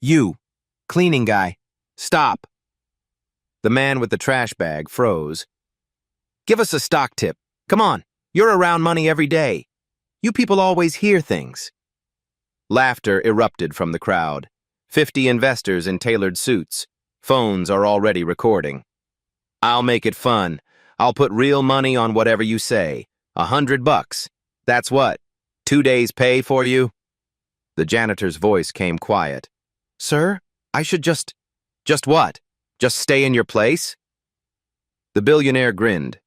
You, cleaning guy, stop. The man with the trash bag froze. Give us a stock tip. Come on, you're around money every day. You people always hear things. Laughter erupted from the crowd. 50 investors in tailored suits. Phones are already recording. I'll make it fun. I'll put real money on whatever you say. $100. That's what? 2 days' pay for you? The janitor's voice came quiet. Sir, I should just what? Just stay in your place? The billionaire grinned.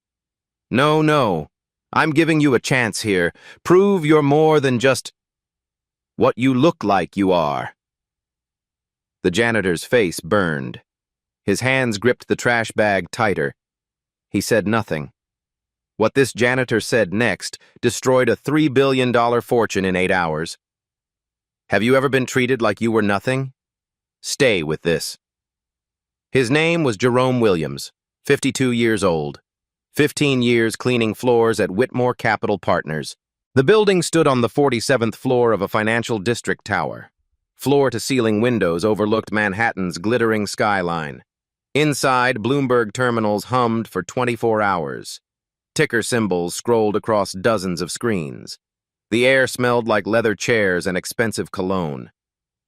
No. I'm giving you a chance here. Prove you're more than just what you look like you are. The janitor's face burned. His hands gripped the trash bag tighter. He said nothing. What this janitor said next destroyed a $3 billion fortune in 8 hours. Have you ever been treated like you were nothing? Stay with this. His name was Jerome Williams, 52 years old. 15 years cleaning floors at Whitmore Capital Partners. The building stood on the 47th floor of a financial district tower. Floor-to-ceiling windows overlooked Manhattan's glittering skyline. Inside, Bloomberg terminals hummed for 24 hours. Ticker symbols scrolled across dozens of screens. The air smelled like leather chairs and expensive cologne.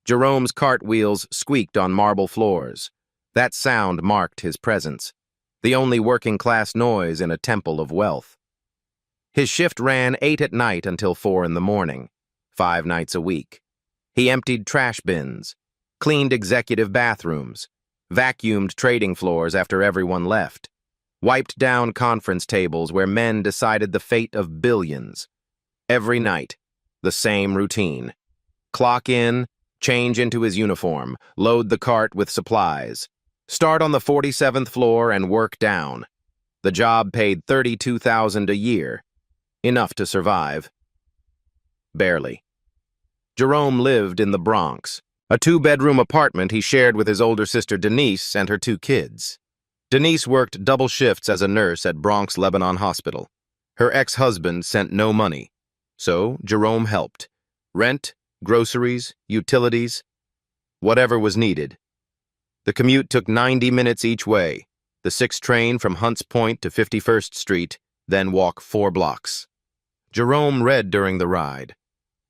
Jerome's cartwheels squeaked on marble floors. That sound marked his presence, the only working-class noise in a temple of wealth. His shift ran 8 at night until 4 in the morning, 5 nights a week. He emptied trash bins, cleaned executive bathrooms, vacuumed trading floors after everyone left, wiped down conference tables where men decided the fate of billions. Every night, the same routine. Clock in, change into his uniform, load the cart with supplies. Start on the 47th floor and work down. The job paid $32,000 a year. Enough to survive. Barely. Jerome lived in the Bronx, a 2-bedroom apartment he shared with his older sister Denise and her 2 kids. Denise worked double shifts as a nurse at Bronx Lebanon Hospital. Her ex-husband sent no money, so Jerome helped. Rent, groceries, utilities, whatever was needed. The commute took 90 minutes each way, the 6 train from Hunts Point to 51st Street, then walk 4 blocks. Jerome read during the ride.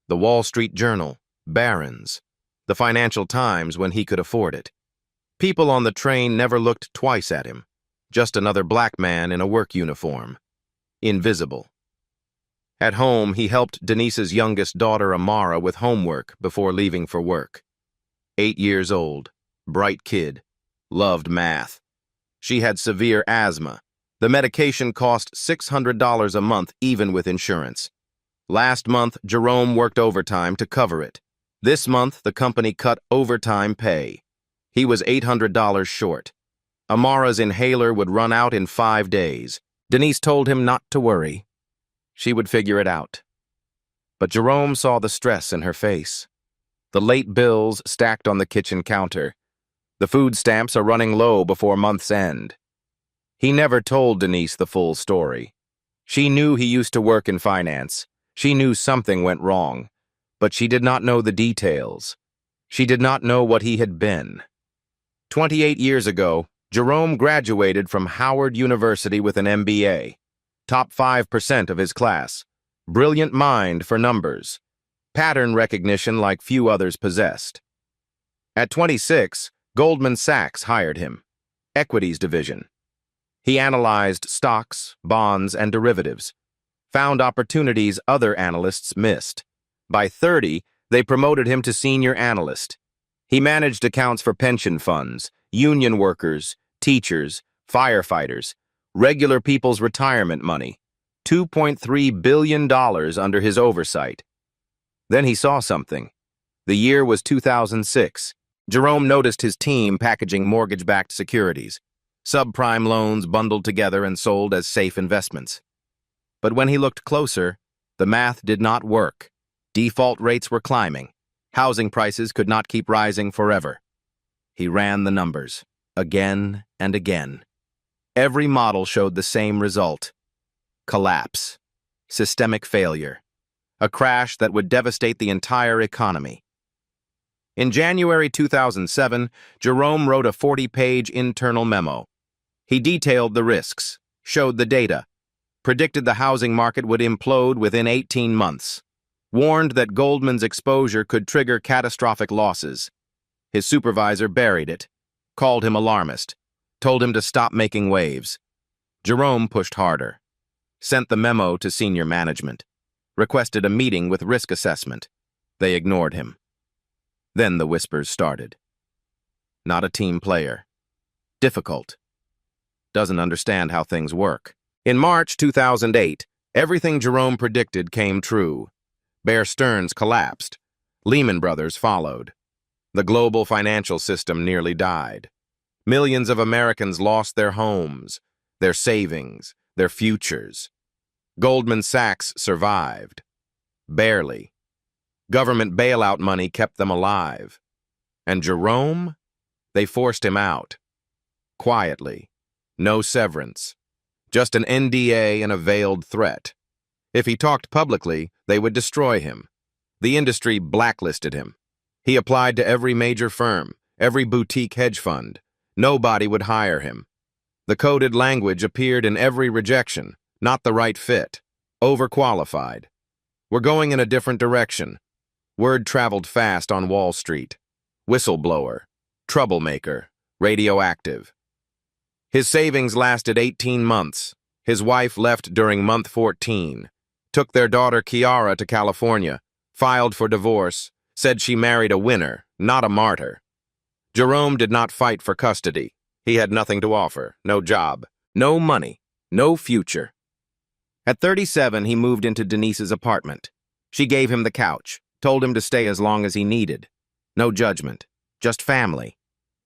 The Wall Street Journal, Barron's, the Financial Times when he could afford it. People on the train never looked twice at him. Just another black man in a work uniform. Invisible. At home, he helped Denise's youngest daughter, Amara, with homework before leaving for work. 8 years old. Bright kid. Loved math. She had severe asthma. The medication cost $600 a month even with insurance. Last month, Jerome worked overtime to cover it. This month, the company cut overtime pay. He was $800 short. Amara's inhaler would run out in 5 days. Denise told him not to worry. She would figure it out. But Jerome saw the stress in her face. The late bills stacked on the kitchen counter. The food stamps are running low before month's end. He never told Denise the full story. She knew he used to work in finance. She knew something went wrong, but she did not know the details. She did not know what he had been. 28 years ago, Jerome graduated from Howard University with an MBA. Top 5% of his class. Brilliant mind for numbers. Pattern recognition like few others possessed. At 26, Goldman Sachs hired him. Equities division. He analyzed stocks, bonds, and derivatives. Found opportunities other analysts missed. By 30, they promoted him to senior analyst. He managed accounts for pension funds, union workers, teachers, firefighters, regular people's retirement money. $2.3 billion under his oversight. Then he saw something. The year was 2006. Jerome noticed his team packaging mortgage-backed securities, subprime loans bundled together and sold as safe investments. But when he looked closer, the math did not work. Default rates were climbing. Housing prices could not keep rising forever. He ran the numbers, again and again. Every model showed the same result. Collapse. Systemic failure. A crash that would devastate the entire economy. In January 2007, Jerome wrote a 40-page internal memo. He detailed the risks, showed the data, predicted the housing market would implode within 18 months, warned that Goldman's exposure could trigger catastrophic losses. His supervisor buried it, called him alarmist, told him to stop making waves. Jerome pushed harder, sent the memo to senior management, requested a meeting with risk assessment. They ignored him. Then the whispers started. Not a team player. Difficult. Doesn't understand how things work. In March 2008, everything Jerome predicted came true. Bear Stearns collapsed. Lehman Brothers followed. The global financial system nearly died. Millions of Americans lost their homes, their savings, their futures. Goldman Sachs survived. Barely. Government bailout money kept them alive. And Jerome? They forced him out. Quietly. No severance. Just an NDA and a veiled threat. If he talked publicly, they would destroy him. The industry blacklisted him. He applied to every major firm, every boutique hedge fund. Nobody would hire him. The coded language appeared in every rejection. Not the right fit. Overqualified. We're going in a different direction. Word traveled fast on Wall Street. Whistleblower. Troublemaker. Radioactive. His savings lasted 18 months. His wife left during month 14. Took their daughter Kiara to California. Filed for divorce. Said she married a winner, not a martyr. Jerome did not fight for custody. He had nothing to offer. No job. No money. No future. At 37, he moved into Denise's apartment. She gave him the couch, told him to stay as long as he needed. No judgment, just family.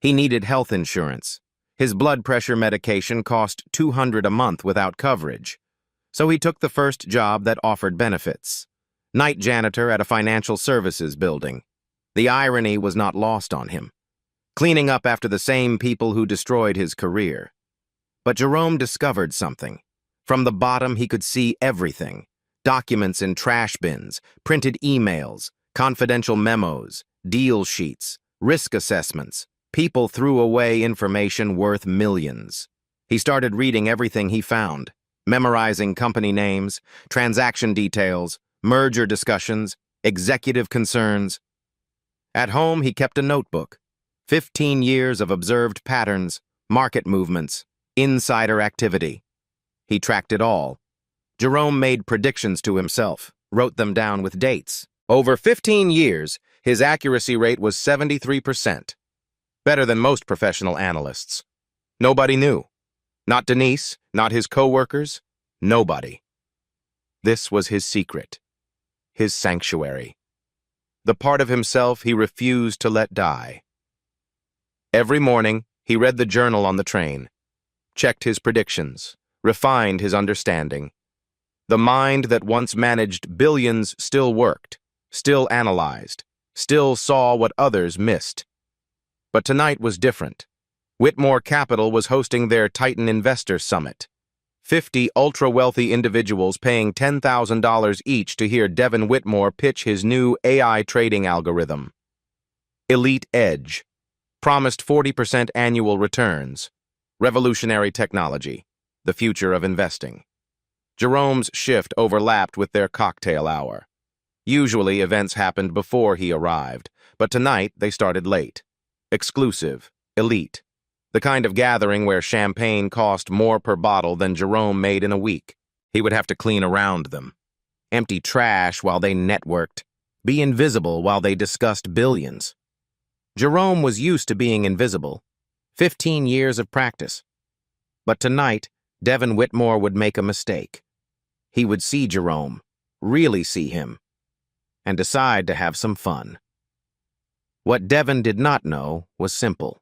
He needed health insurance. His blood pressure medication cost $200 a month without coverage. So he took the first job that offered benefits. Night janitor at a financial services building. The irony was not lost on him. Cleaning up after the same people who destroyed his career. But Jerome discovered something. From the bottom, he could see everything. Documents in trash bins, printed emails, confidential memos, deal sheets, risk assessments. People threw away information worth millions. He started reading everything he found, memorizing company names, transaction details, merger discussions, executive concerns. At home, he kept a notebook. 15 years of observed patterns, market movements, insider activity. He tracked it all. Jerome made predictions to himself, wrote them down with dates. Over 15 years, his accuracy rate was 73%. Better than most professional analysts. Nobody knew. Not Denise, not his co-workers, nobody. This was his secret. His sanctuary. The part of himself he refused to let die. Every morning, he read the journal on the train, checked his predictions, refined his understanding. The mind that once managed billions still worked, still analyzed, still saw what others missed. But tonight was different. Whitmore Capital was hosting their Titan Investor Summit. 50 ultra-wealthy individuals paying $10,000 each to hear Devin Whitmore pitch his new AI trading algorithm. Elite Edge. Promised 40% annual returns. Revolutionary technology. The future of investing. Jerome's shift overlapped with their cocktail hour. Usually, events happened before he arrived, but tonight they started late. Exclusive. Elite. The kind of gathering where champagne cost more per bottle than Jerome made in a week. He would have to clean around them. Empty trash while they networked. Be invisible while they discussed billions. Jerome was used to being invisible. 15 years of practice. But tonight, Devin Whitmore would make a mistake. He would see Jerome, really see him, and decide to have some fun. What Devin did not know was simple.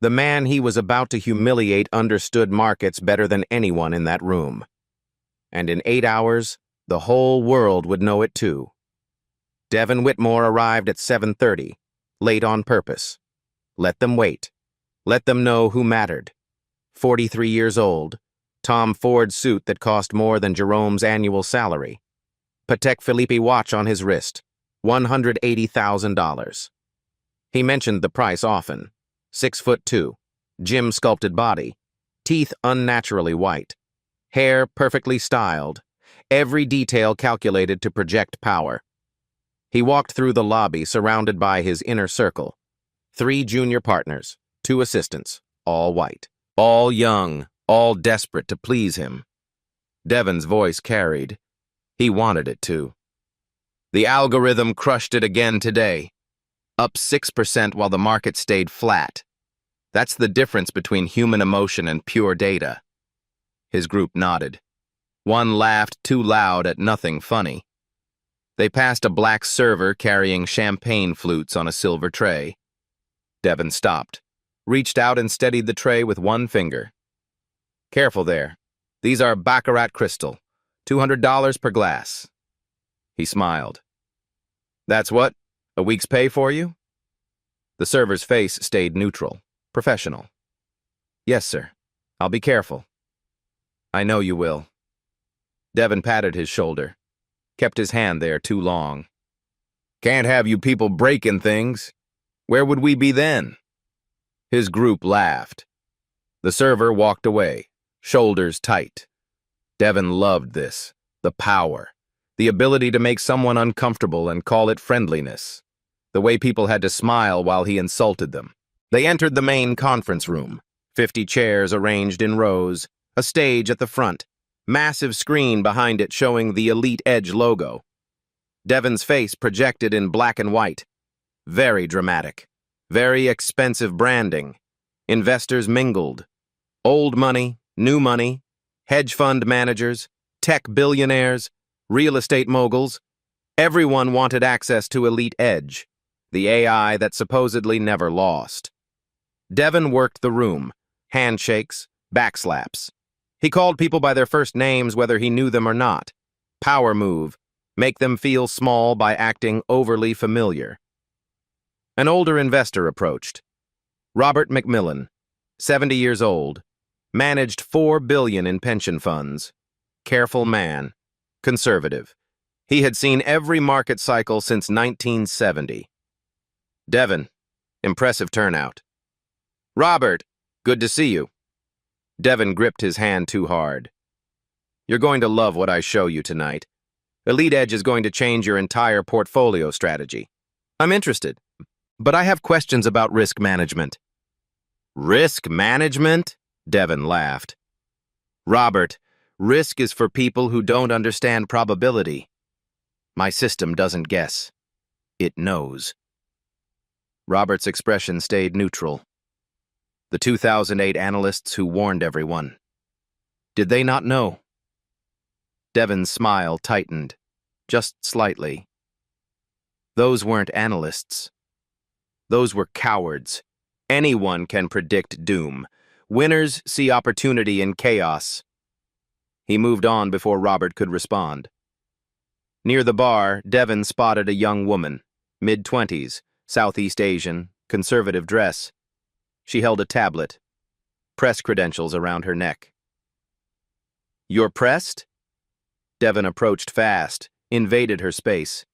The man he was about to humiliate understood markets better than anyone in that room. And in 8 hours, the whole world would know it too. Devin Whitmore arrived at 7:30, late on purpose. Let them wait. Let them know who mattered. 43 years old, Tom Ford suit that cost more than Jerome's annual salary. Patek Philippe watch on his wrist, $180,000. He mentioned the price often. 6'2", gym-sculpted body, teeth unnaturally white, hair perfectly styled, every detail calculated to project power. He walked through the lobby surrounded by his inner circle. 3 junior partners, 2 assistants, all white, all young, all desperate to please him. Devon's voice carried. He wanted it to. The algorithm crushed it again today, up 6% while the market stayed flat. That's the difference between human emotion and pure data. His group nodded. One laughed too loud at nothing funny. They passed a black server carrying champagne flutes on a silver tray. Devon stopped, reached out and steadied the tray with one finger. Careful there. These are Baccarat crystal, $200 per glass. He smiled. That's what? A week's pay for you? The server's face stayed neutral, professional. Yes, sir. I'll be careful. I know you will. Devon patted his shoulder, kept his hand there too long. Can't have you people breaking things. Where would we be then? His group laughed. The server walked away, shoulders tight. Devon loved this, the power, the ability to make someone uncomfortable and call it friendliness, the way people had to smile while he insulted them. They entered the main conference room, 50 chairs arranged in rows, a stage at the front, massive screen behind it showing the Elite Edge logo. Devon's face projected in black and white. Very dramatic, very expensive branding. Investors mingled. Old money, new money, hedge fund managers, tech billionaires, real estate moguls. Everyone wanted access to Elite Edge, the AI that supposedly never lost. Devon worked the room, handshakes, backslaps. He called people by their first names whether he knew them or not. Power move, make them feel small by acting overly familiar. An older investor approached. Robert McMillan, 70 years old, managed $4 billion in pension funds. Careful man, conservative. He had seen every market cycle since 1970. Devon, impressive turnout. Robert, good to see you. Devon gripped his hand too hard. You're going to love what I show you tonight. Elite Edge is going to change your entire portfolio strategy. I'm interested, but I have questions about risk management. Risk management? Devon laughed. Robert, risk is for people who don't understand probability. My system doesn't guess. It knows. Robert's expression stayed neutral. The 2008 analysts who warned everyone. Did they not know? Devon's smile tightened, just slightly. Those weren't analysts. Those were cowards. Anyone can predict doom. Winners see opportunity in chaos. He moved on before Robert could respond. Near the bar, Devon spotted a young woman, mid-20s, Southeast Asian, conservative dress. She held a tablet, press credentials around her neck. You're pressed? Devon approached fast, invaded her space.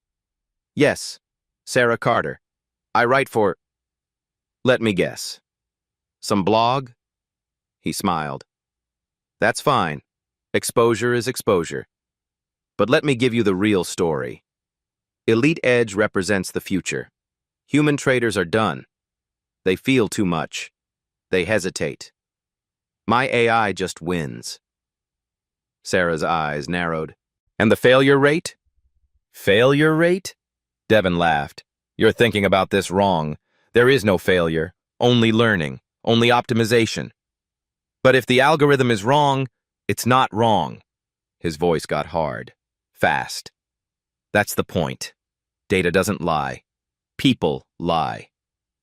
Yes, Sarah Carter. I write for... Let me guess. Some blog? He smiled. That's fine. Exposure is exposure. But let me give you the real story. Elite Edge represents the future. Human traders are done. They feel too much. They hesitate. My AI just wins. Sarah's eyes narrowed. And the failure rate? Failure rate? Devon laughed. You're thinking about this wrong. There is no failure, only learning, only optimization. But if the algorithm is wrong, it's not wrong. His voice got hard, fast. That's the point. Data doesn't lie. People lie.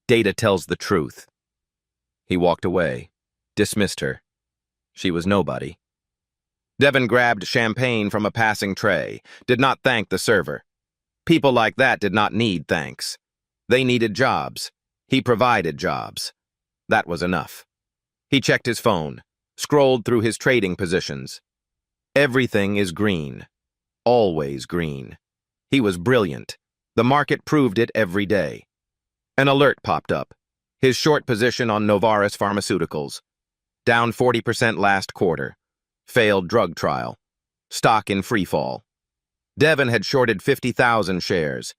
Data tells the truth. He walked away, dismissed her. She was nobody. Devon grabbed champagne from a passing tray, did not thank the server. People like that did not need thanks. They needed jobs. He provided jobs. That was enough. He checked his phone, scrolled through his trading positions. Everything is green. Always green. He was brilliant. The market proved it every day. An alert popped up. His short position on Novartis Pharmaceuticals. Down 40% last quarter. Failed drug trial. Stock in freefall. Devon had shorted 50,000 shares.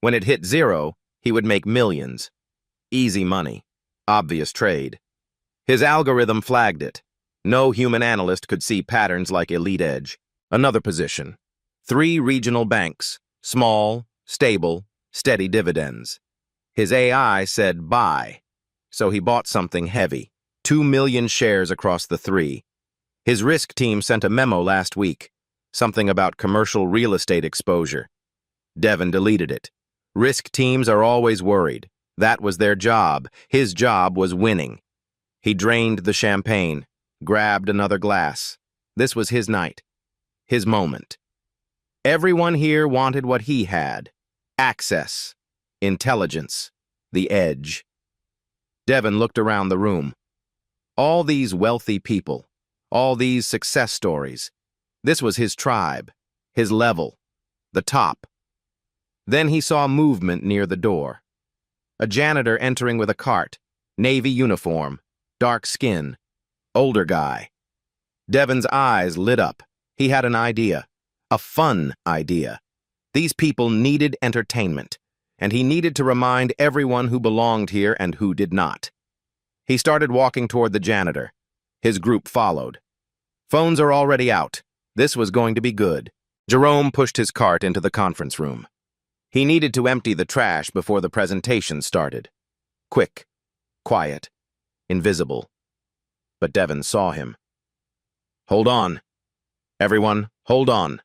When it hit zero, he would make millions. Easy money. Obvious trade. His algorithm flagged it. No human analyst could see patterns like Elite Edge. Another position. 3 regional banks. Small, stable, steady dividends. His AI said buy, so he bought something heavy. 2 million shares across the 3. His risk team sent a memo last week. Something about commercial real estate exposure. Devon deleted it. Risk teams are always worried. That was their job. His job was winning. He drained the champagne, grabbed another glass. This was his night. His moment. Everyone here wanted what he had. Access. Intelligence. The edge. Devon looked around the room. All these wealthy people. All these success stories. This was his tribe. His level. The top. Then he saw movement near the door. A janitor entering with a cart. Navy uniform. Dark skin. Older guy. Devon's eyes lit up. He had an idea. A fun idea. These people needed entertainment, and he needed to remind everyone who belonged here and who did not. He started walking toward the janitor. His group followed. Phones are already out. This was going to be good. Jerome pushed his cart into the conference room. He needed to empty the trash before the presentation started. Quick, quiet, invisible. But Devon saw him. Hold on. Everyone, hold on.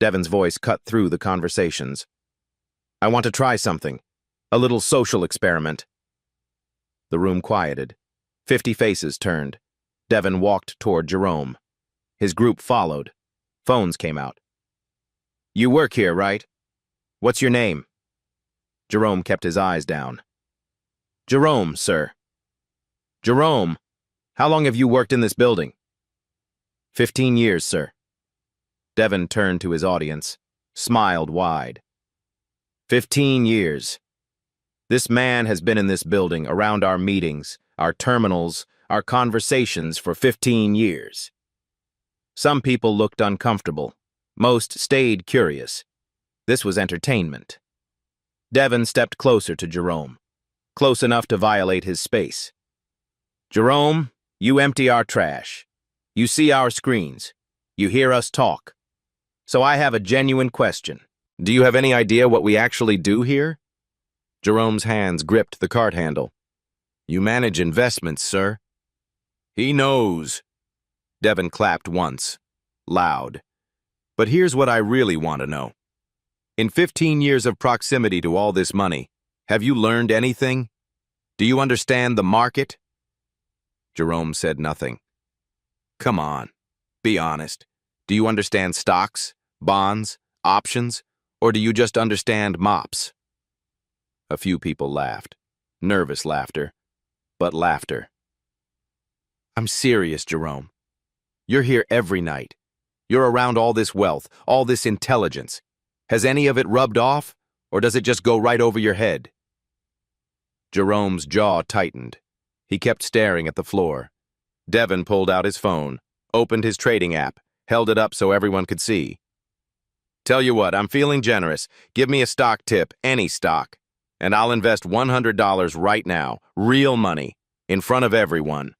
Devon's voice cut through the conversations. I want to try something. A little social experiment. The room quieted. 50 faces turned. Devon walked toward Jerome. His group followed. Phones came out. You work here, right? What's your name? Jerome kept his eyes down. Jerome, sir. Jerome, how long have you worked in this building? 15 years, sir. Devon turned to his audience, smiled wide. 15 years. This man has been in this building, around our meetings, our terminals, our conversations for 15 years. Some people looked uncomfortable. Most stayed curious. This was entertainment. Devon stepped closer to Jerome, close enough to violate his space. Jerome, you empty our trash. You see our screens. You hear us talk. So I have a genuine question. Do you have any idea what we actually do here? Jerome's hands gripped the cart handle. You manage investments, sir. He knows. Devon clapped once, loud. But here's what I really want to know. In 15 years of proximity to all this money, have you learned anything? Do you understand the market? Jerome said nothing. Come on, be honest. Do you understand stocks, bonds, options, or do you just understand mops? A few people laughed. Nervous laughter, but laughter. I'm serious, Jerome. You're here every night. You're around all this wealth, all this intelligence. Has any of it rubbed off, or does it just go right over your head? Jerome's jaw tightened. He kept staring at the floor. Devon pulled out his phone, opened his trading app, held it up so everyone could see. Tell you what, I'm feeling generous. Give me a stock tip, any stock, and I'll invest $100 right now, real money, in front of everyone.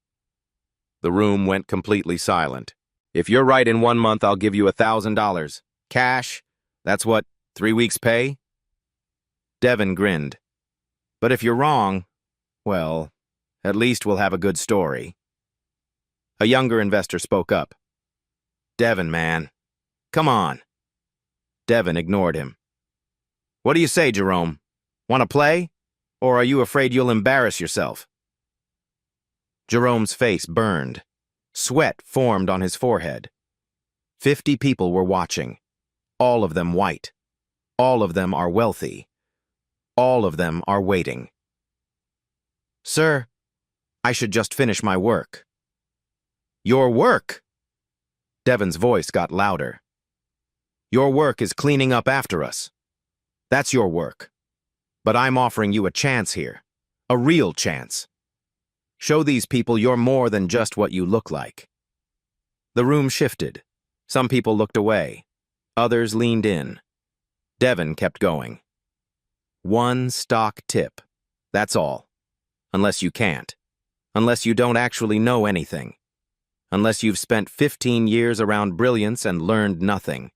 The room went completely silent. If you're right in 1 month, I'll give you $1,000. Cash? That's what, 3 weeks' pay? Devon grinned. But if you're wrong, well, at least we'll have a good story. A younger investor spoke up. Devon, man. Come on. Devon ignored him. What do you say, Jerome? Want to play? Or are you afraid you'll embarrass yourself? Jerome's face burned. Sweat formed on his forehead. 50 people were watching. All of them white. All of them are wealthy. All of them are waiting. Sir, I should just finish my work. Your work? Devon's voice got louder. Your work is cleaning up after us. That's your work. But I'm offering you a chance here. A real chance. Show these people you're more than just what you look like. The room shifted. Some people looked away. Others leaned in. Devin kept going. One stock tip. That's all. Unless you can't. Unless you don't actually know anything. Unless you've spent 15 years around brilliance and learned nothing.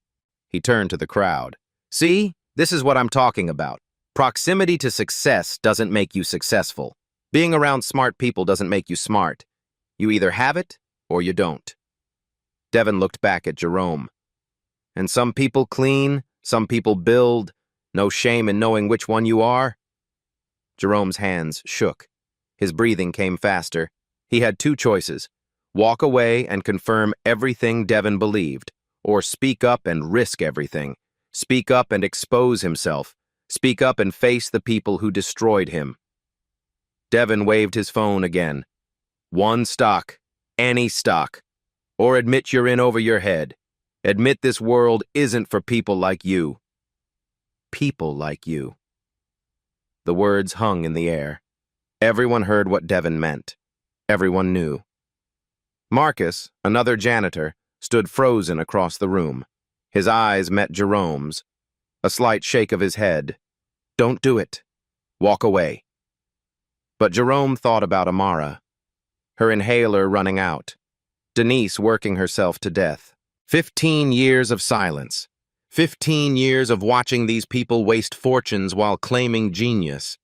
He turned to the crowd. See? This is what I'm talking about. Proximity to success doesn't make you successful. Being around smart people doesn't make you smart. You either have it or you don't. Devin looked back at Jerome. And some people clean, some people build. No shame in knowing which one you are. Jerome's hands shook. His breathing came faster. He had two choices. Walk away and confirm everything Devin believed, or speak up and risk everything. Speak up and expose himself. Speak up and face the people who destroyed him. Devin waved his phone again. One stock. Any stock. Or admit you're in over your head. Admit this world isn't for people like you. People like you. The words hung in the air. Everyone heard what Devin meant. Everyone knew. Marcus, another janitor, stood frozen across the room. His eyes met Jerome's. A slight shake of his head. Don't do it. Walk away. But Jerome thought about Amara. Her inhaler running out. Denise working herself to death. 15 years of silence. 15 years of watching these people waste fortunes while claiming genius.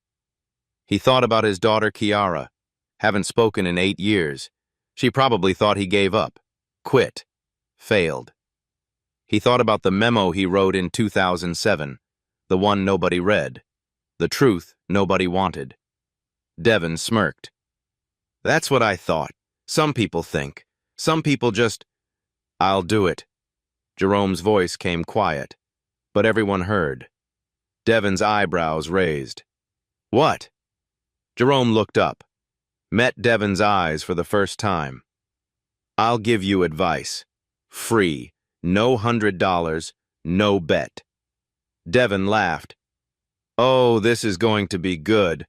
He thought about his daughter Kiara. Haven't spoken in 8 years. She probably thought he gave up. Quit. Failed. He thought about the memo he wrote in 2007. The one nobody read. The truth nobody wanted. Devin smirked. That's what I thought. Some people think. Some people just... I'll do it. Jerome's voice came quiet, but everyone heard. Devin's eyebrows raised. What? Jerome looked up, met Devin's eyes for the first time. I'll give you advice. Free. No $100. No bet. Devin laughed. Oh, this is going to be good.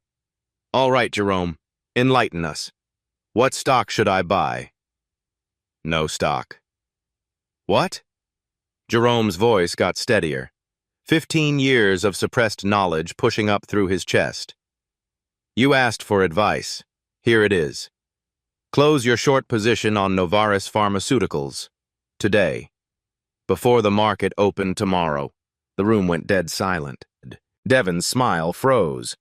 All right, Jerome. Enlighten us. What stock should I buy? No stock. What? Jerome's voice got steadier. 15 years of suppressed knowledge pushing up through his chest. You asked for advice. Here it is. Close your short position on Novartis Pharmaceuticals. Today. Before the market opened tomorrow. The room went dead silent. Devin's smile froze.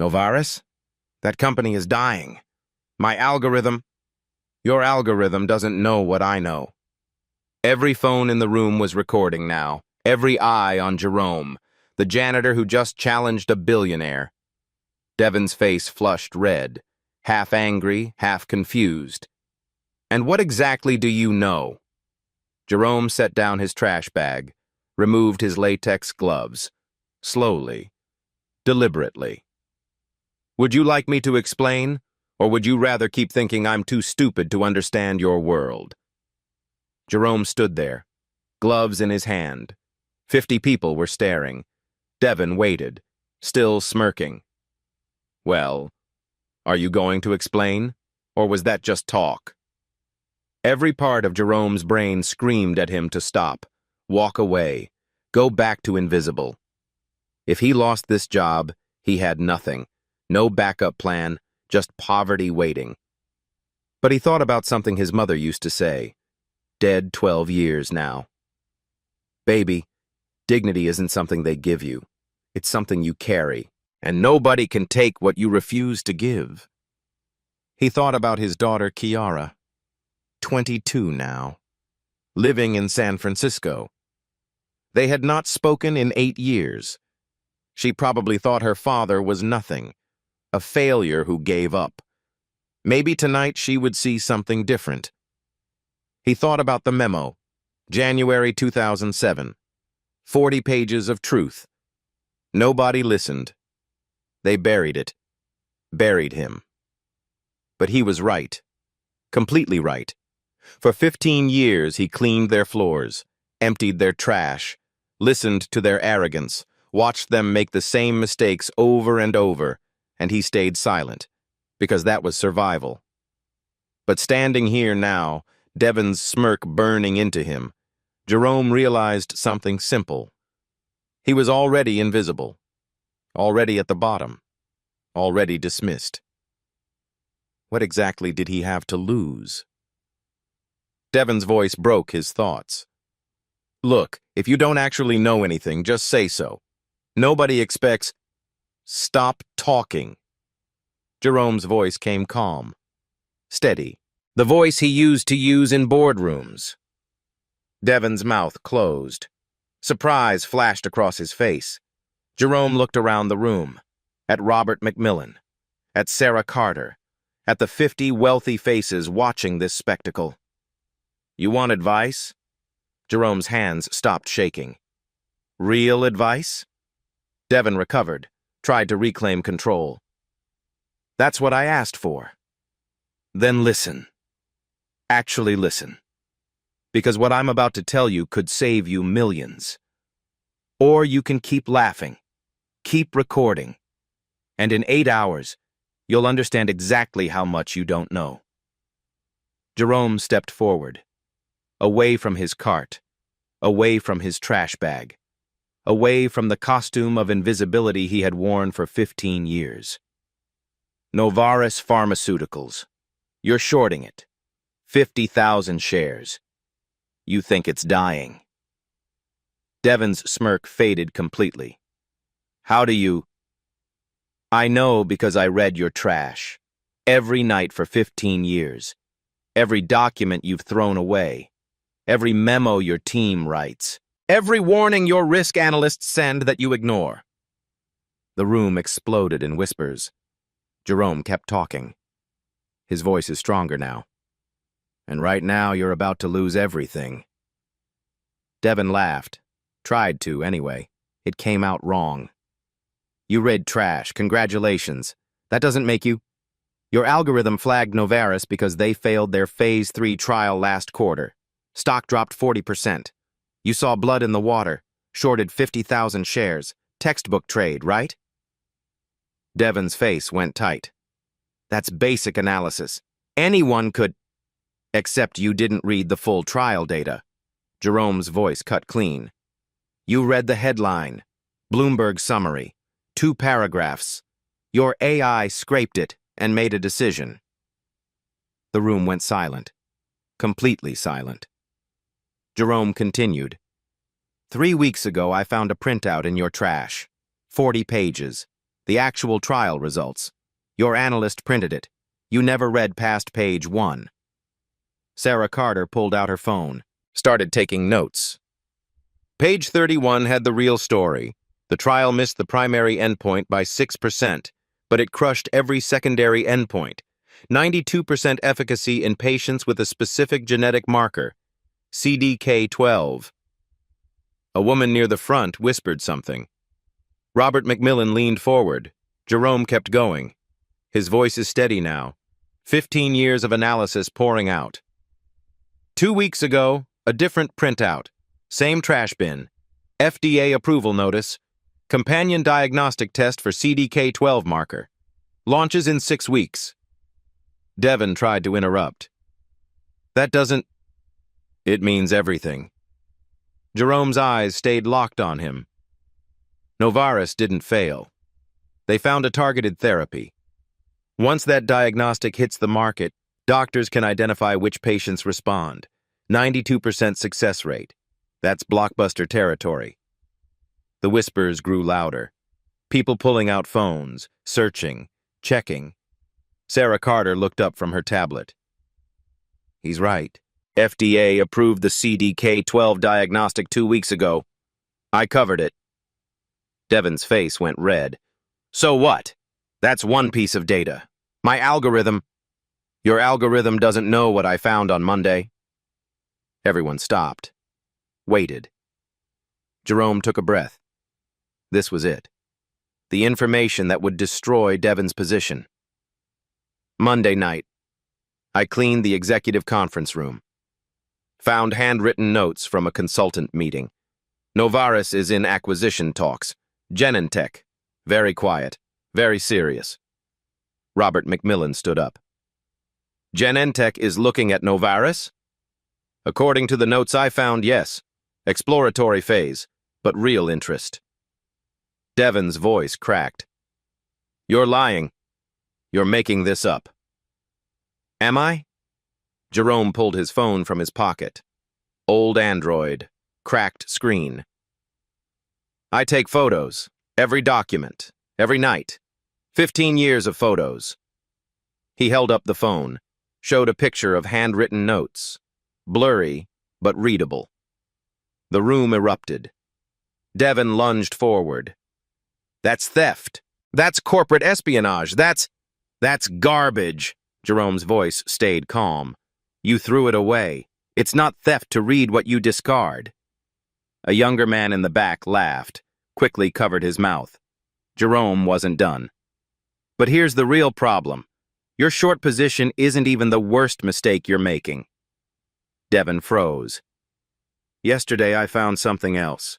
Novartis? That company is dying. My algorithm... Your algorithm doesn't know what I know. Every phone in the room was recording now. Every eye on Jerome, the janitor who just challenged a billionaire. Devin's face flushed red, half angry, half confused. And what exactly do you know? Jerome set down his trash bag, removed his latex gloves, slowly, deliberately. Would you like me to explain, or would you rather keep thinking I'm too stupid to understand your world? Jerome stood there, gloves in his hand. 50 people were staring. Devin waited, still smirking. Well, are you going to explain, or was that just talk? Every part of Jerome's brain screamed at him to stop, walk away, go back to invisible. If he lost this job, he had nothing, no backup plan, just poverty waiting. But he thought about something his mother used to say, dead 12 years now. Baby, dignity isn't something they give you. It's something you carry, and nobody can take what you refuse to give. He thought about his daughter Kiara, 22 now, living in San Francisco. They had not spoken in 8 years. She probably thought her father was nothing, a failure who gave up. Maybe tonight she would see something different. He thought about the memo, January 2007, 40 pages of truth. Nobody listened. They buried it, buried him. But he was right, completely right. For 15 years he cleaned their floors, emptied their trash, listened to their arrogance, watched them make the same mistakes over and over, and he stayed silent, because that was survival. But standing here now, Devon's smirk burning into him, Jerome realized something simple. He was already invisible, already at the bottom, already dismissed. What exactly did he have to lose? Devon's voice broke his thoughts. Look, if you don't actually know anything, just say so. Nobody expects... Stop talking. Jerome's voice came calm, steady, the voice he used to use in boardrooms. Devon's mouth closed. Surprise flashed across his face. Jerome looked around the room, at Robert McMillan, at Sarah Carter, at the 50 wealthy faces watching this spectacle. You want advice? Jerome's hands stopped shaking. Real advice? Devon recovered, tried to reclaim control. That's what I asked for. Then listen. Actually listen. Because what I'm about to tell you could save you millions. Or you can keep laughing, keep recording, and in 8 hours, you'll understand exactly how much you don't know. Jerome stepped forward, away from his cart, away from his trash bag, away from the costume of invisibility he had worn for 15 years. Novartis Pharmaceuticals. You're shorting it. 50,000 shares. You think it's dying. Devon's smirk faded completely. How do you... I know because I read your trash. Every night for 15 years. Every document you've thrown away. Every memo your team writes. Every warning your risk analysts send that you ignore. The room exploded in whispers. Jerome kept talking. His voice is stronger now. And right now you're about to lose everything. Devon laughed. Tried to, anyway. It came out wrong. You read trash. Congratulations. That doesn't make you... Your algorithm flagged Novartis because they failed their Phase 3 trial last quarter. Stock dropped 40%. You saw blood in the water. Shorted 50,000 shares. Textbook trade, right? Devon's face went tight. That's basic analysis. Anyone could... Except you didn't read the full trial data. Jerome's voice cut clean. You read the headline. Bloomberg summary. 2 paragraphs. Your AI scraped it and made a decision. The room went silent. Completely silent. Jerome continued. 3 weeks ago, I found a printout in your trash. 40 pages. The actual trial results. Your analyst printed it. You never read past page 1. Sarah Carter pulled out her phone, started taking notes. Page 31 had the real story. The trial missed the primary endpoint by 6%, but it crushed every secondary endpoint. 92% efficacy in patients with a specific genetic marker, CDK12. A woman near the front whispered something. Robert McMillan leaned forward. Jerome kept going. His voice is steady now. 15 years of analysis pouring out. 2 weeks ago, a different printout. Same trash bin. FDA approval notice. Companion diagnostic test for CDK12 marker. Launches in 6 weeks. Devon tried to interrupt. That doesn't... It means everything. Jerome's eyes stayed locked on him. Novartis didn't fail. They found a targeted therapy. Once that diagnostic hits the market, doctors can identify which patients respond. 92% success rate. That's blockbuster territory. The whispers grew louder. People pulling out phones, searching, checking. Sarah Carter looked up from her tablet. He's right. FDA approved the CDK12 diagnostic 2 weeks ago. I covered it. Devon's face went red. So what? That's one piece of data. My algorithm... Your algorithm doesn't know what I found on Monday. Everyone stopped. Waited. Jerome took a breath. This was it. The information that would destroy Devon's position. Monday night. I cleaned the executive conference room. Found handwritten notes from a consultant meeting. Novartis is in acquisition talks. Genentech. Very quiet. Very serious. Robert McMillan stood up. Genentech is looking at Novaris? According to the notes I found, yes. Exploratory phase, but real interest. Devon's voice cracked. You're lying. You're making this up. Am I? Jerome pulled his phone from his pocket. Old Android. Cracked screen. I take photos. Every document. Every night. 15 years of photos. He held up the phone, showed a picture of handwritten notes. Blurry, but readable. The room erupted. Devon lunged forward. That's theft. That's corporate espionage. That's garbage. Jerome's voice stayed calm. You threw it away. It's not theft to read what you discard. A younger man in the back laughed, quickly covered his mouth. Jerome wasn't done. But here's the real problem. Your short position isn't even the worst mistake you're making. Devon froze. Yesterday I found something else.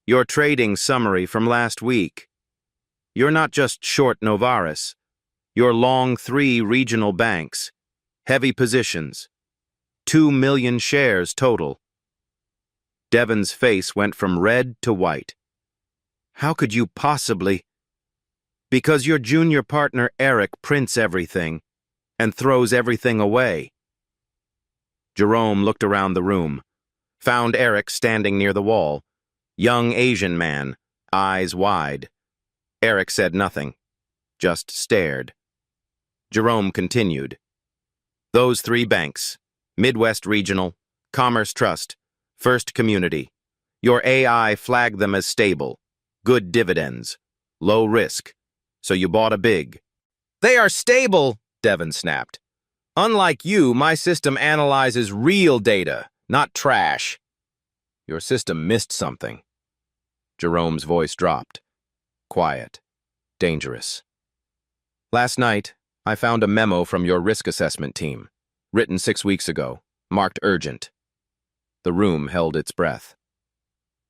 Your trading summary from last week. You're not just short Novaris. You're long 3 regional banks. Heavy positions. 2 million shares total. Devon's face went from red to white. How could you possibly? Because your junior partner Eric prints everything and throws everything away. Jerome looked around the room, found Eric standing near the wall. Young Asian man, eyes wide. Eric said nothing, just stared. Jerome continued. Those 3 banks, Midwest Regional, Commerce Trust, First Community. Your AI flagged them as stable, good dividends, low risk, so you bought a big. They are stable, Devon snapped. Unlike you, my system analyzes real data, not trash. Your system missed something. Jerome's voice dropped. Quiet. Dangerous. Last night, I found a memo from your risk assessment team, written 6 weeks ago, marked urgent. The room held its breath.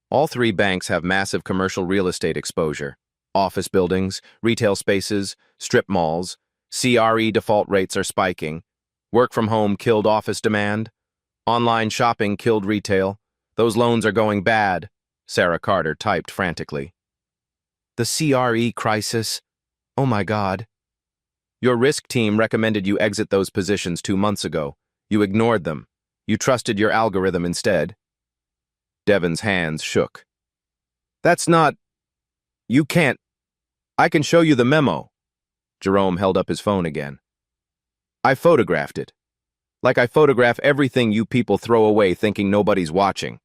All 3 banks have massive commercial real estate exposure. Office buildings, retail spaces, strip malls. CRE default rates are spiking. Work from home killed office demand. Online shopping killed retail. Those loans are going bad, Sarah Carter typed frantically. The CRE crisis? Oh my God. Your risk team recommended you exit those positions 2 months ago. You ignored them. You trusted your algorithm instead. Devon's hands shook. That's not... You can't... I can show you the memo. Jerome held up his phone again. I photographed it. Like I photograph everything you people throw away thinking nobody's watching.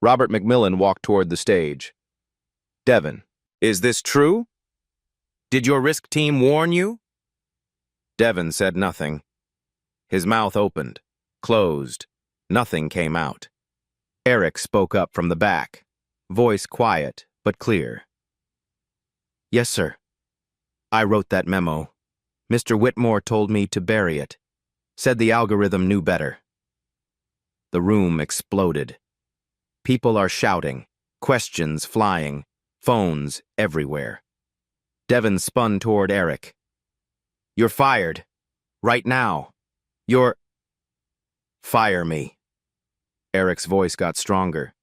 Robert McMillan walked toward the stage. Devon, is this true? Did your risk team warn you? Devon said nothing. His mouth opened, closed. Nothing came out. Eric spoke up from the back, voice quiet but clear. Yes, sir. I wrote that memo. Mr. Whitmore told me to bury it. Said the algorithm knew better. The room exploded. People are shouting, questions flying, phones everywhere. Devon spun toward Eric. You're fired. Right now. You're... Fire me. Eric's voice got stronger.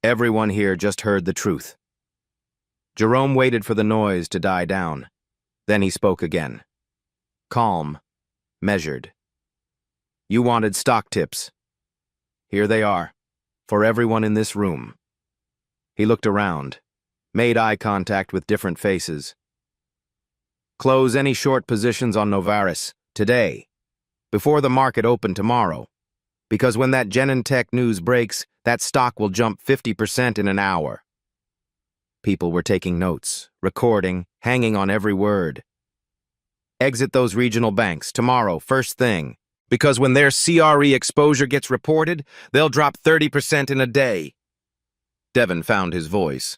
Everyone here just heard the truth. Jerome waited for the noise to die down. Then he spoke again. Calm, measured. You wanted stock tips. Here they are, for everyone in this room. He looked around, made eye contact with different faces. Close any short positions on Novaris, today, before the market opened tomorrow, because when that Genentech news breaks, that stock will jump 50% in an hour. People were taking notes, recording, hanging on every word. Exit those regional banks tomorrow, first thing, because when their CRE exposure gets reported, they'll drop 30% in a day. Devon found his voice,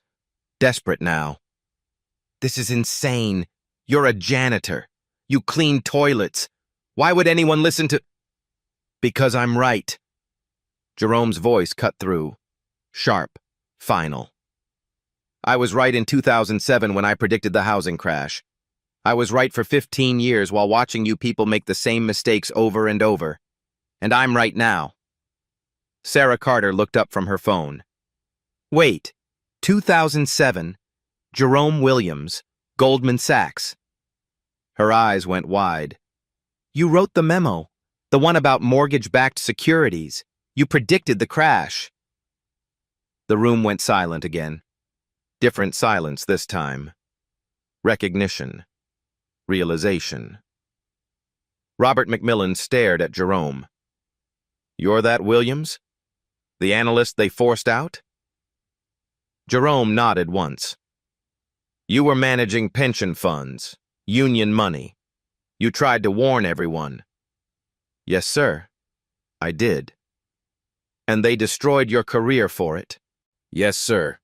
desperate now. This is insane. You're a janitor. You clean toilets. Why would anyone listen to... Because I'm right. Jerome's voice cut through, sharp, final. I was right in 2007 when I predicted the housing crash. I was right for 15 years while watching you people make the same mistakes over and over. And I'm right now. Sarah Carter looked up from her phone. Wait, 2007? Jerome Williams, Goldman Sachs. Her eyes went wide. You wrote the memo, the one about mortgage-backed securities. You predicted the crash. The room went silent again. Different silence this time. Recognition. Realization. Robert McMillan stared at Jerome. You're that Williams? The analyst they forced out? Jerome nodded once. You were managing pension funds, union money. You tried to warn everyone. Yes, sir. I did. And they destroyed your career for it. Yes, sir.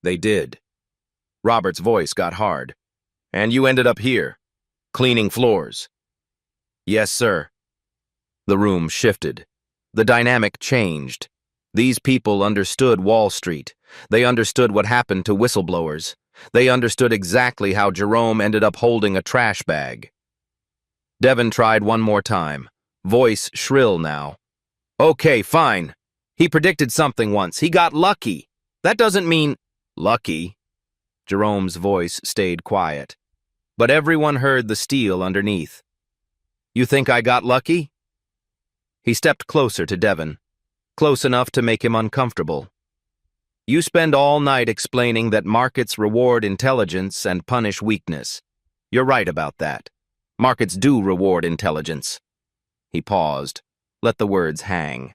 They did. Robert's voice got hard. And you ended up here, cleaning floors. Yes, sir. The room shifted. The dynamic changed. These people understood Wall Street. They understood what happened to whistleblowers. They understood exactly how Jerome ended up holding a trash bag. Devon tried one more time, voice shrill now. Okay, fine. He predicted something once. He got lucky. That doesn't mean lucky. Jerome's voice stayed quiet, but everyone heard the steel underneath. You think I got lucky? He stepped closer to Devon, close enough to make him uncomfortable. You spend all night explaining that markets reward intelligence and punish weakness. You're right about that. Markets do reward intelligence. He paused, let the words hang.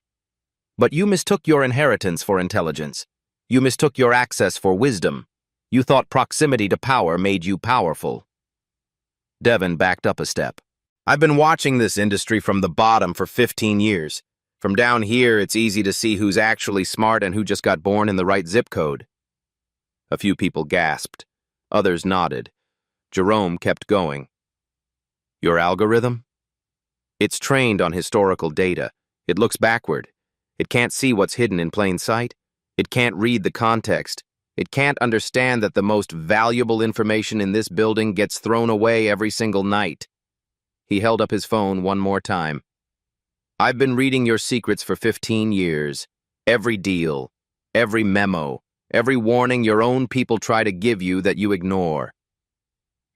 But you mistook your inheritance for intelligence. You mistook your access for wisdom. You thought proximity to power made you powerful. Devon backed up a step. I've been watching this industry from the bottom for 15 years. From down here, it's easy to see who's actually smart and who just got born in the right zip code. A few people gasped. Others nodded. Jerome kept going. Your algorithm? It's trained on historical data. It looks backward. It can't see what's hidden in plain sight. It can't read the context. It can't understand that the most valuable information in this building gets thrown away every single night. He held up his phone one more time. I've been reading your secrets for 15 years. Every deal, every memo, every warning your own people try to give you that you ignore.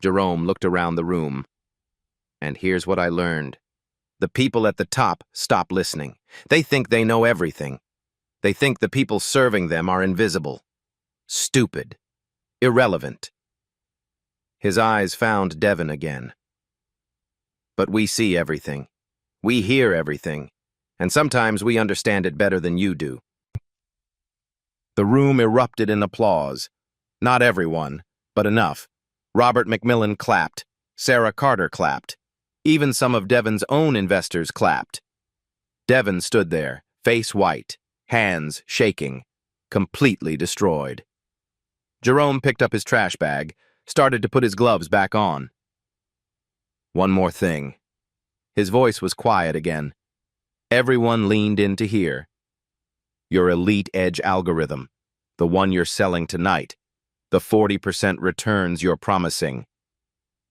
Jerome looked around the room. And here's what I learned. The people at the top stop listening. They think they know everything. They think the people serving them are invisible. Stupid. Irrelevant. His eyes found Devon again. But we see everything. We hear everything, and sometimes we understand it better than you do. The room erupted in applause. Not everyone, but enough. Robert McMillan clapped. Sarah Carter clapped. Even some of Devon's own investors clapped. Devon stood there, face white, hands shaking, completely destroyed. Jerome picked up his trash bag, started to put his gloves back on. One more thing. His voice was quiet again. Everyone leaned in to hear. Your elite edge algorithm, the one you're selling tonight, the 40% returns you're promising.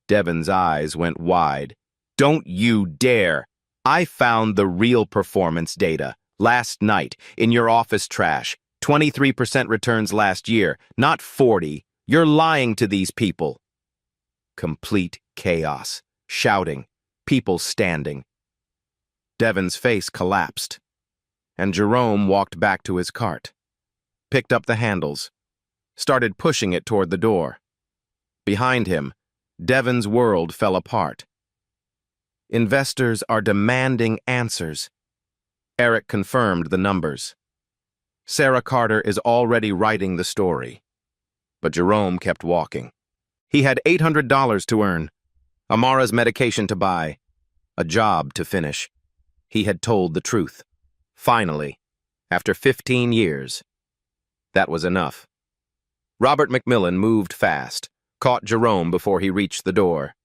Devon's eyes went wide. Don't you dare! I found the real performance data last night in your office trash. 23% returns last year, not 40. You're lying to these people. Complete chaos. Shouting. People standing. Devon's face collapsed, and Jerome walked back to his cart, picked up the handles, started pushing it toward the door. Behind him, Devon's world fell apart. Investors are demanding answers. Eric confirmed the numbers. Sarah Carter is already writing the story. But Jerome kept walking. He had $800 to earn, Amara's medication to buy, a job to finish. He had told the truth. Finally, after 15 years. That was enough. Robert McMillan moved fast, caught Jerome before he reached the door.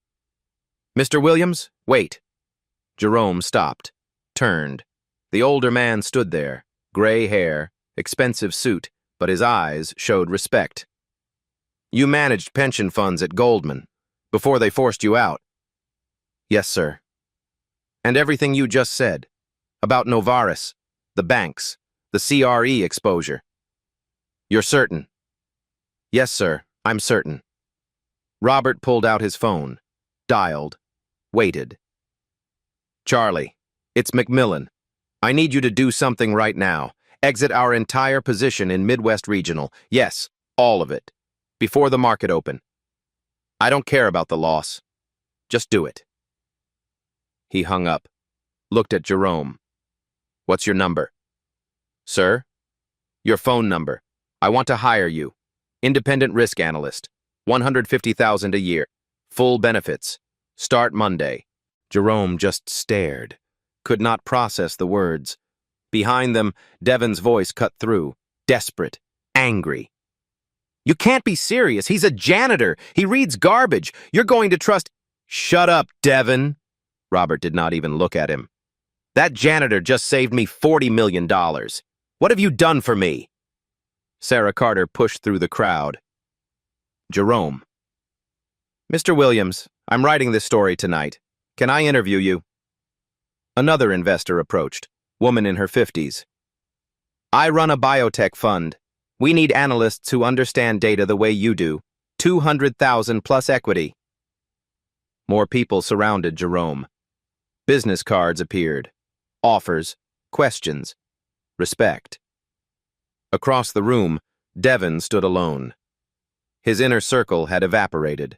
Mr. Williams, wait. Jerome stopped, turned. The older man stood there, gray hair, expensive suit, but his eyes showed respect. You managed pension funds at Goldman before they forced you out. Yes, sir. And everything you just said about Novaris, the banks, the CRE exposure. You're certain? Yes, sir, I'm certain. Robert pulled out his phone, dialed, waited. Charlie, it's McMillan. I need you to do something right now. Exit our entire position in Midwest Regional. Yes, all of it. Before the market open. I don't care about the loss. Just do it. He hung up, looked at Jerome. What's your number? Sir? Your phone number. I want to hire you. Independent risk analyst. $150,000 a year. Full benefits. Start Monday. Jerome just stared. Could not process the words. Behind them, Devon's voice cut through. Desperate. Angry. You can't be serious. He's a janitor. He reads garbage. You're going to trust— Shut up, Devon. Robert did not even look at him. That janitor just saved me $40 million. What have you done for me? Sarah Carter pushed through the crowd. Jerome. Mr. Williams, I'm writing this story tonight. Can I interview you? Another investor approached, woman in her 50s. I run a biotech fund. We need analysts who understand data the way you do. 200,000 plus equity. More people surrounded Jerome. Business cards appeared. Offers, questions, respect. Across the room, Devon stood alone. His inner circle had evaporated.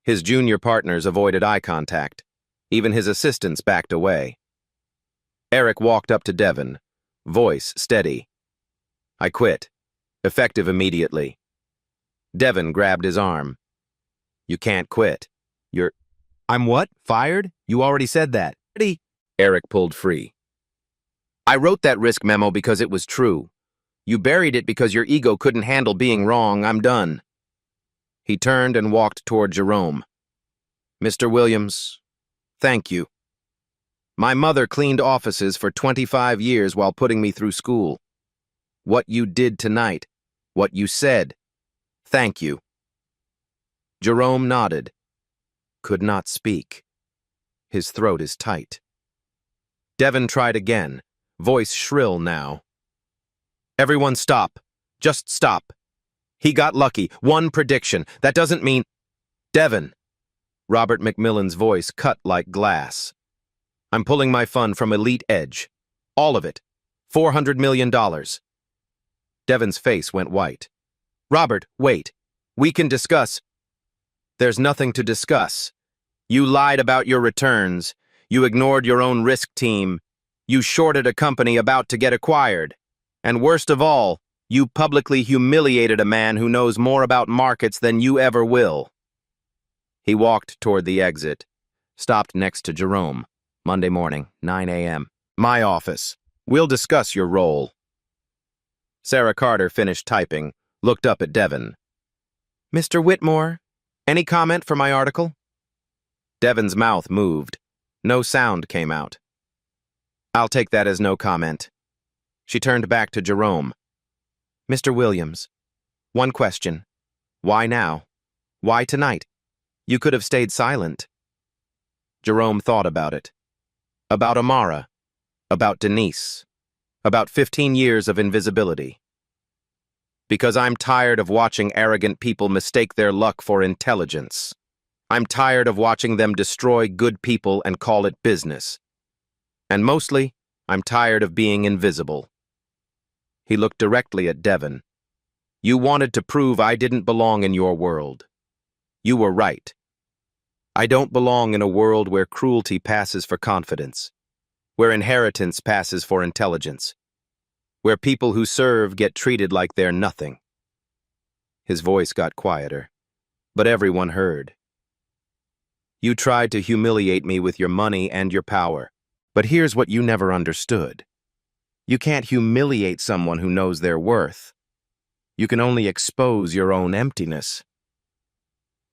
His junior partners avoided eye contact. Even his assistants backed away. Eric walked up to Devon, voice steady. I quit. Effective immediately. Devon grabbed his arm. You can't quit. I'm what? Fired? You already said that. Eric pulled free. I wrote that risk memo because it was true. You buried it because your ego couldn't handle being wrong. I'm done. He turned and walked toward Jerome. Mr. Williams, thank you. My mother cleaned offices for 25 years while putting me through school. What you did tonight, what you said, thank you. Jerome nodded. Could not speak. His throat is tight. Devon tried again, voice shrill now. Everyone stop. Just stop. He got lucky. One prediction. That doesn't mean— Devon. Robert McMillan's voice cut like glass. I'm pulling my fund from Elite Edge. All of it. $400 million. Devon's face went white. Robert, wait. We can discuss. There's nothing to discuss. You lied about your returns. You ignored your own risk team. You shorted a company about to get acquired. And worst of all, you publicly humiliated a man who knows more about markets than you ever will. He walked toward the exit, stopped next to Jerome. Monday morning, 9 a.m. My office. We'll discuss your role. Sarah Carter finished typing, looked up at Devon. Mr. Whitmore, any comment for my article? Devon's mouth moved. No sound came out. I'll take that as no comment. She turned back to Jerome. Mr. Williams, one question. Why now? Why tonight? You could have stayed silent. Jerome thought about it. About Amara. About Denise. About 15 years of invisibility. Because I'm tired of watching arrogant people mistake their luck for intelligence. I'm tired of watching them destroy good people and call it business. And mostly, I'm tired of being invisible. He looked directly at Devon. You wanted to prove I didn't belong in your world. You were right. I don't belong in a world where cruelty passes for confidence, where inheritance passes for intelligence, where people who serve get treated like they're nothing. His voice got quieter, but everyone heard. You tried to humiliate me with your money and your power, but here's what you never understood. You can't humiliate someone who knows their worth. You can only expose your own emptiness.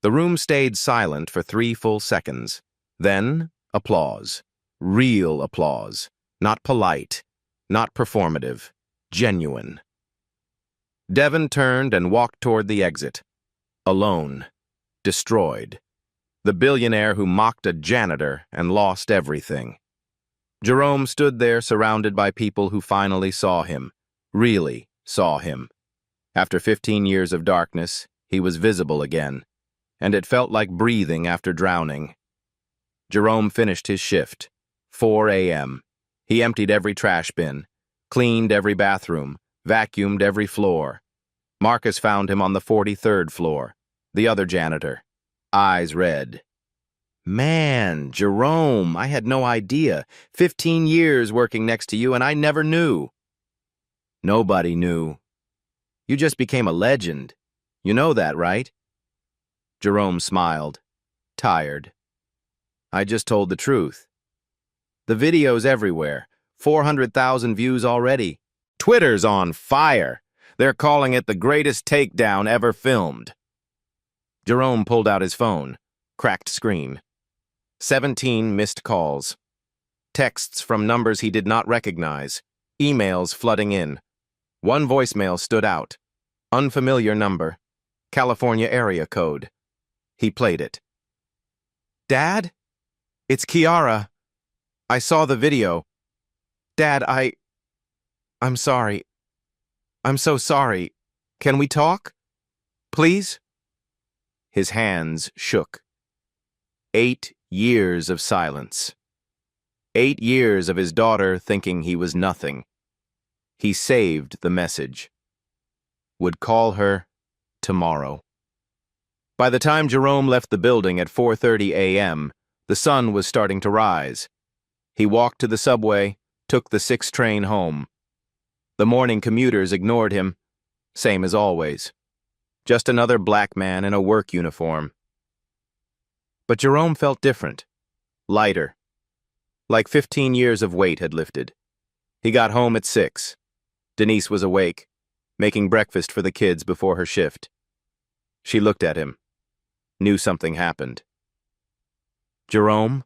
The room stayed silent for 3 full seconds. Then, applause. Real applause. Not polite. Not performative. Genuine. Devon turned and walked toward the exit. Alone. Destroyed. The billionaire who mocked a janitor and lost everything. Jerome stood there surrounded by people who finally saw him. Really saw him. After 15 years of darkness, he was visible again, and it felt like breathing after drowning. Jerome finished his shift. 4 a.m. He emptied every trash bin, cleaned every bathroom, vacuumed every floor. Marcus found him on the 43rd floor, the other janitor, eyes red. Man, Jerome, I had no idea. 15 years working next to you and I never knew. Nobody knew. You just became a legend. You know that, right? Jerome smiled, tired. I just told the truth. The video's everywhere. 400,000 views already. Twitter's on fire. They're calling it the greatest takedown ever filmed. Jerome pulled out his phone. Cracked screen. 17 missed calls. Texts from numbers he did not recognize. Emails flooding in. One voicemail stood out. Unfamiliar number. California area code. He played it. Dad? It's Kiara. I saw the video. Dad, I'm sorry. I'm so sorry. Can we talk? Please? His hands shook. 8 years of silence. 8 years of his daughter thinking he was nothing. He saved the message. Would call her tomorrow. By the time Jerome left the building at 4:30 a.m., the sun was starting to rise. He walked to the subway, took the 6 train home. The morning commuters ignored him, same as always. Just another black man in a work uniform. But Jerome felt different, lighter. Like 15 years of weight had lifted. He got home at 6. Denise was awake, making breakfast for the kids before her shift. She looked at him, knew something happened. Jerome?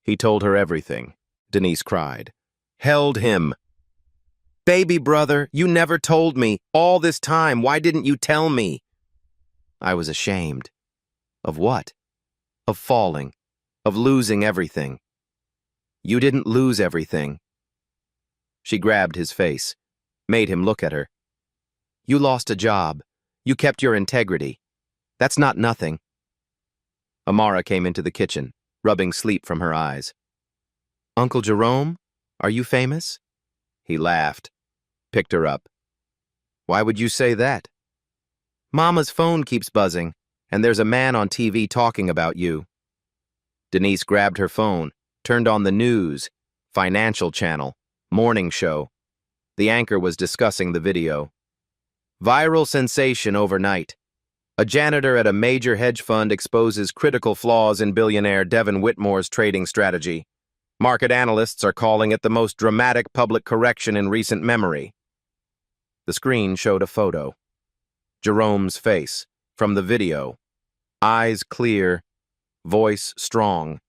He told her everything, Denise cried. Held him. Baby brother, you never told me. All this time, why didn't you tell me? I was ashamed. Of what? Of falling. Of losing everything. You didn't lose everything. She grabbed his face, made him look at her. You lost a job. You kept your integrity. That's not nothing. Amara came into the kitchen, rubbing sleep from her eyes. Uncle Jerome, are you famous? He laughed, picked her up. Why would you say that? Mama's phone keeps buzzing, and there's a man on TV talking about you. Denise grabbed her phone, turned on the news, financial channel, morning show. The anchor was discussing the video. Viral sensation overnight. A janitor at a major hedge fund exposes critical flaws in billionaire Devin Whitmore's trading strategy. Market analysts are calling it the most dramatic public correction in recent memory. The screen showed a photo. Jerome's face, from the video. Eyes clear, voice strong.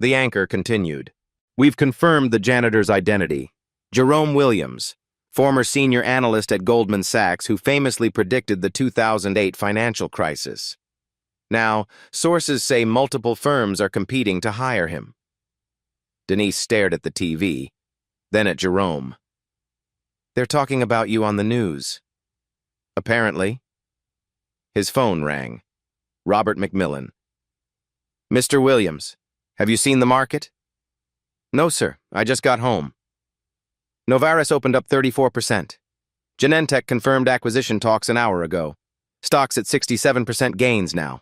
The anchor continued. We've confirmed the janitor's identity. Jerome Williams, former senior analyst at Goldman Sachs who famously predicted the 2008 financial crisis. Now, sources say multiple firms are competing to hire him. Denise stared at the TV, then at Jerome. They're talking about you on the news. Apparently. His phone rang. Robert McMillan. Mr. Williams, have you seen the market? No, sir. I just got home. Novaris opened up 34%. Genentech confirmed acquisition talks an hour ago. Stock's at 67% gains now.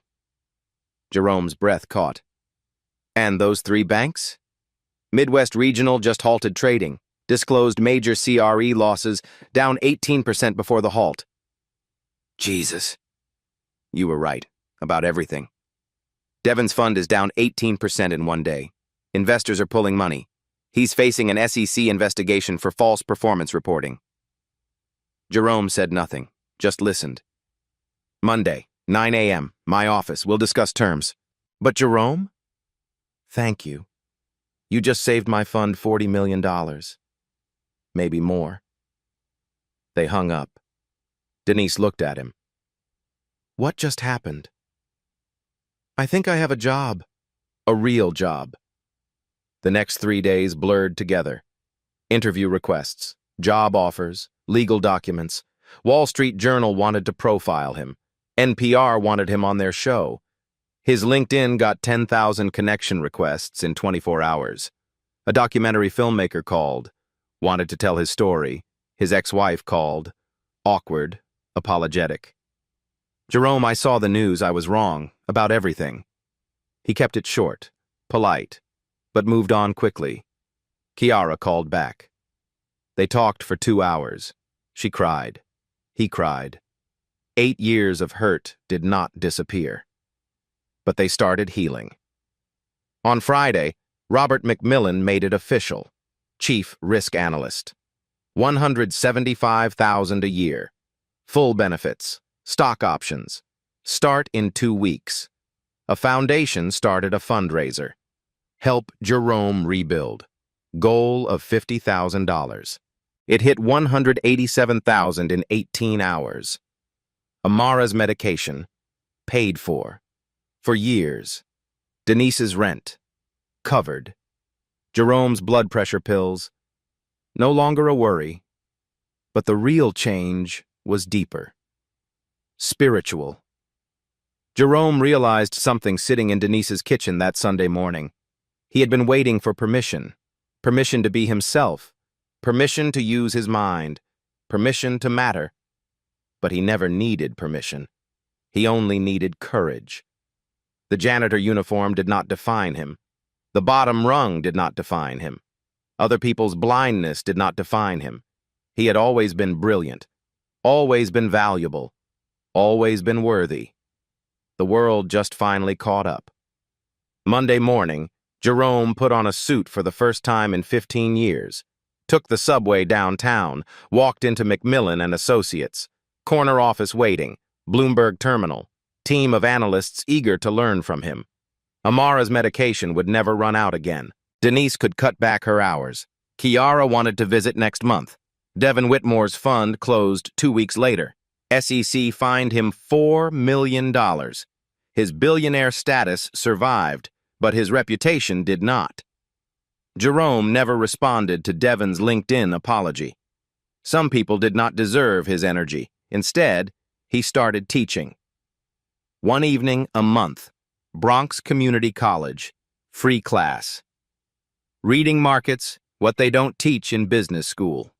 Jerome's breath caught. And those 3 banks? Midwest Regional just halted trading, disclosed major CRE losses, down 18% before the halt. Jesus. You were right, about everything. Devin's fund is down 18% in one day. Investors are pulling money. He's facing an SEC investigation for false performance reporting. Jerome said nothing, just listened. Monday, 9 a.m., my office. We'll discuss terms. But Jerome? Thank you. You just saved my fund $40 million. Maybe more. They hung up. Denise looked at him. What just happened? I think I have a job. A real job. The next 3 days blurred together. Interview requests, job offers, legal documents. Wall Street Journal wanted to profile him. NPR wanted him on their show. His LinkedIn got 10,000 connection requests in 24 hours. A documentary filmmaker called, wanted to tell his story. His ex-wife called, awkward, apologetic. Jerome, I saw the news. I was wrong about everything. He kept it short, polite, but moved on quickly. Kiara called back. They talked for 2 hours. She cried. He cried. 8 years of hurt did not disappear. But they started healing. On Friday, Robert McMillan made it official. Chief Risk Analyst. $175,000 a year. Full benefits. Stock options. Start in 2 weeks. A foundation started a fundraiser. Help Jerome rebuild. Goal of $50,000. It hit $187,000 in 18 hours. Amara's medication. Paid for. For years. Denise's rent. Covered. Jerome's blood pressure pills. No longer a worry. But the real change was deeper. Spiritual. Jerome realized something sitting in Denise's kitchen that Sunday morning. He had been waiting for permission. Permission to be himself. Permission to use his mind. Permission to matter. But he never needed permission. He only needed courage. The janitor uniform did not define him. The bottom rung did not define him. Other people's blindness did not define him. He had always been brilliant. Always been valuable. Always been worthy. The world just finally caught up. Monday morning, Jerome put on a suit for the first time in 15 years, took the subway downtown, walked into McMillan and Associates, corner office waiting, Bloomberg Terminal, team of analysts eager to learn from him. Amara's medication would never run out again. Denise could cut back her hours. Kiara wanted to visit next month. Devin Whitmore's fund closed 2 weeks later. SEC fined him $4 million. His billionaire status survived, but his reputation did not. Jerome never responded to Devin's LinkedIn apology. Some people did not deserve his energy. Instead, he started teaching. 1 evening a month, Bronx Community College, free class. Reading markets, what they don't teach in business school.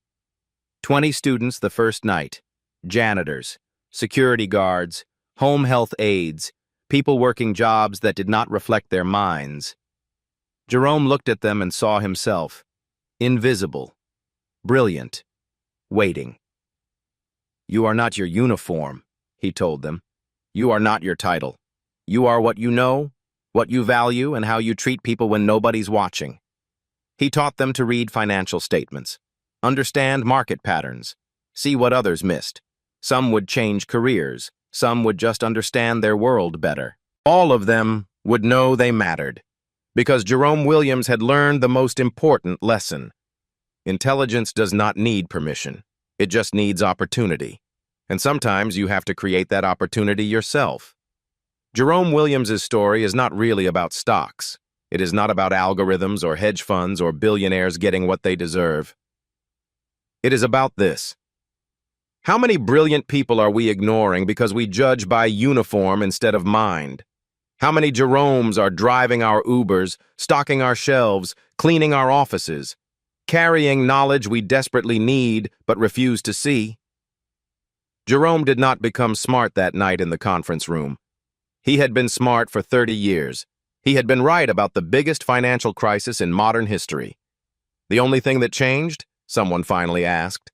20 students the first night. Janitors, security guards, home health aides, people working jobs that did not reflect their minds. Jerome looked at them and saw himself, invisible, brilliant, waiting. You are not your uniform, he told them. You are not your title. You are what you know, what you value, and how you treat people when nobody's watching. He taught them to read financial statements, understand market patterns, see what others missed. Some would change careers. Some would just understand their world better. All of them would know they mattered, because Jerome Williams had learned the most important lesson. Intelligence does not need permission. It just needs opportunity. And sometimes you have to create that opportunity yourself. Jerome Williams' story is not really about stocks. It is not about algorithms or hedge funds or billionaires getting what they deserve. It is about this. How many brilliant people are we ignoring because we judge by uniform instead of mind? How many Jeromes are driving our Ubers, stocking our shelves, cleaning our offices, carrying knowledge we desperately need but refuse to see? Jerome did not become smart that night in the conference room. He had been smart for 30 years. He had been right about the biggest financial crisis in modern history. The only thing that changed? Someone finally asked.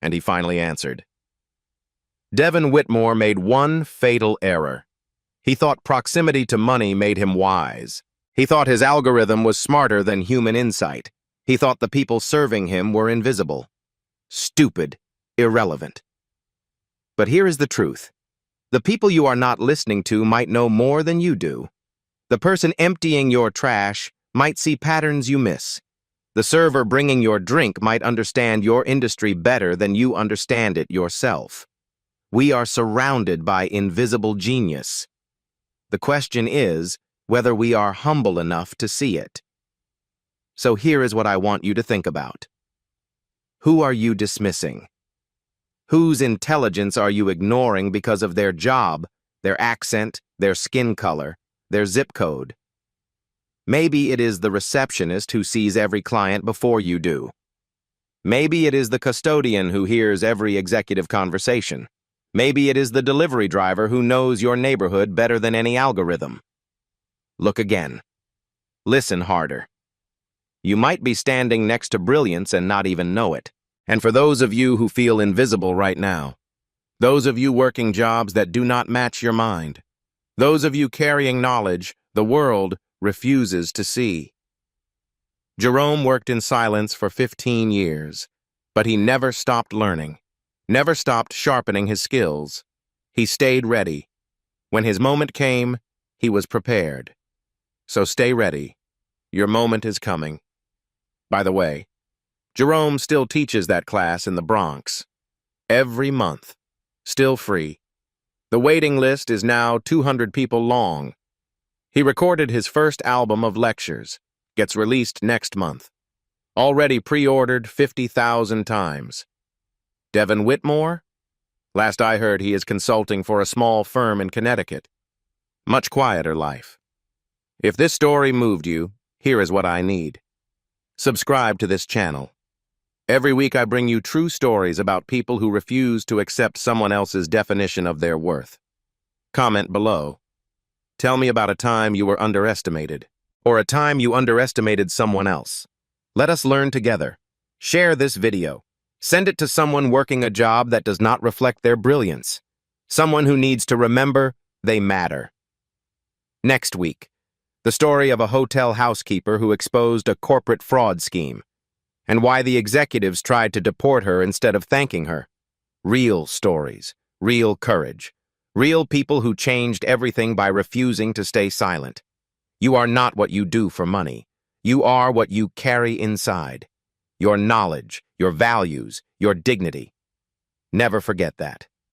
And he finally answered. Devin Whitmore made one fatal error. He thought proximity to money made him wise. He thought his algorithm was smarter than human insight. He thought the people serving him were invisible. Stupid, irrelevant. But here is the truth. The people you are not listening to might know more than you do. The person emptying your trash might see patterns you miss. The server bringing your drink might understand your industry better than you understand it yourself. We are surrounded by invisible genius. The question is whether we are humble enough to see it. So here is what I want you to think about. Who are you dismissing? Whose intelligence are you ignoring because of their job, their accent, their skin color, their zip code? Maybe it is the receptionist who sees every client before you do. Maybe it is the custodian who hears every executive conversation. Maybe it is the delivery driver who knows your neighborhood better than any algorithm. Look again. Listen harder. You might be standing next to brilliance and not even know it. And for those of you who feel invisible right now, those of you working jobs that do not match your mind, those of you carrying knowledge the world refuses to see. Jerome worked in silence for 15 years, but he never stopped learning, never stopped sharpening his skills. He stayed ready. When his moment came, he was prepared. So stay ready. Your moment is coming. By the way, Jerome still teaches that class in the Bronx. Every month. Still free. The waiting list is now 200 people long. He recorded his first album of lectures. Gets released next month. Already pre-ordered 50,000 times. Devin Whitmore? Last I heard, he is consulting for a small firm in Connecticut. Much quieter life. If this story moved you, here is what I need. Subscribe to this channel. Every week I bring you true stories about people who refuse to accept someone else's definition of their worth. Comment below. Tell me about a time you were underestimated, or a time you underestimated someone else. Let us learn together. Share this video. Send it to someone working a job that does not reflect their brilliance. Someone who needs to remember they matter. Next week, the story of a hotel housekeeper who exposed a corporate fraud scheme, and why the executives tried to deport her instead of thanking her. Real stories, real courage, real people who changed everything by refusing to stay silent. You are not what you do for money. You are what you carry inside. Your knowledge, your values, your dignity. Never forget that.